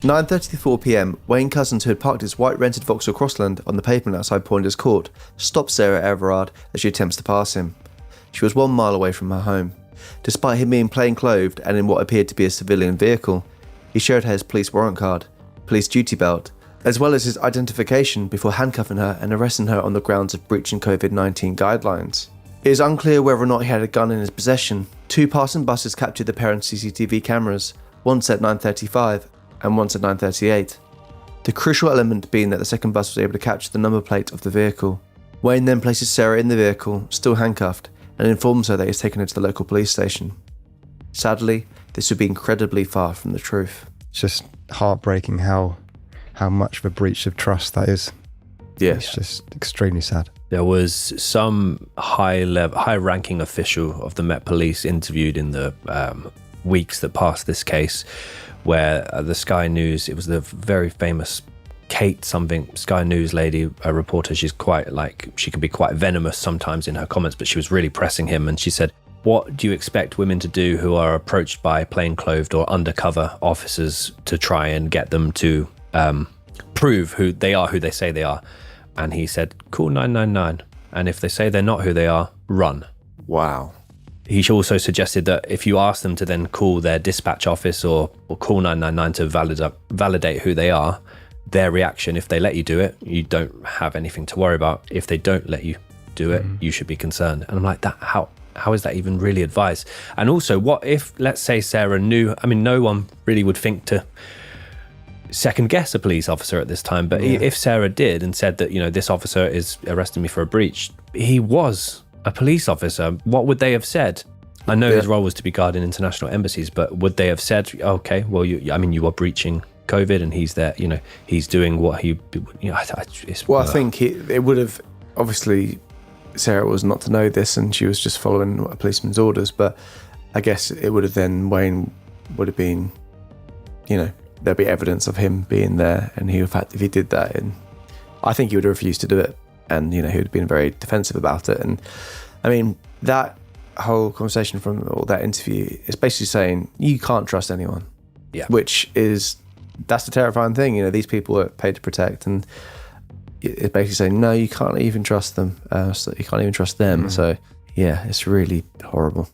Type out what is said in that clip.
9:34 p.m, Wayne Couzens, who had parked his white rented Vauxhall Crossland on the pavement outside Poinders Court, stopped Sarah Everard as she attempts to pass him. She was 1 mile away from her home. Despite him being plain-clothed and in what appeared to be a civilian vehicle, he showed her his police warrant card, police duty belt, as well as his identification before handcuffing her and arresting her on the grounds of breaching COVID-19 guidelines. It is unclear whether or not he had a gun in his possession. 2 passing buses captured the pair on CCTV cameras, once at 9:35 and once at 9:38. The crucial element being that the second bus was able to capture the number plate of the vehicle. Wayne then places Sarah in the vehicle, still handcuffed, and informs her that he's taken her to the local police station. Sadly, this would be incredibly far from the truth. It's just heartbreaking how much of a breach of trust that is. Yeah. It's just extremely sad. There was some high-ranking official of the Met Police interviewed in the weeks that passed this case, where the Sky News, it was the very famous Kate something, Sky News lady, a reporter. She's quite she can be quite venomous sometimes in her comments, but she was really pressing him, and she said, what do you expect women to do who are approached by plainclothed or undercover officers to try and get them to prove who they are, who they say they are? And he said, call 999. And if they say they're not who they are, run. Wow. He also suggested that if you ask them to then call their dispatch office or call 999 to validate who they are, their reaction, if they let you do it, you don't have anything to worry about. If they don't let you do it, you should be concerned. And I'm like, how is that even really advised? And also, what if, let's say Sarah knew, I mean, no one really would think to second guess a police officer at this time, but if Sarah did and said that, this officer is arresting me for a breach, he was a police officer, what would they have said? I know his role was to be guarding international embassies, but would they have said, okay, well, you are breaching COVID and he's there, he's doing what he, I think it would have, obviously, Sarah was not to know this and she was just following a policeman's orders, but I guess it would have then, Wayne would have been, there'd be evidence of him being there, and in fact, if he did that, and I think he would have refused to do it, and he would have been very defensive about it. And I mean, that whole conversation from or that interview is basically saying you can't trust anyone. Yeah. That's the terrifying thing. These people are paid to protect, and it's basically saying no, you can't even trust them. So you can't even trust them. So yeah, it's really horrible.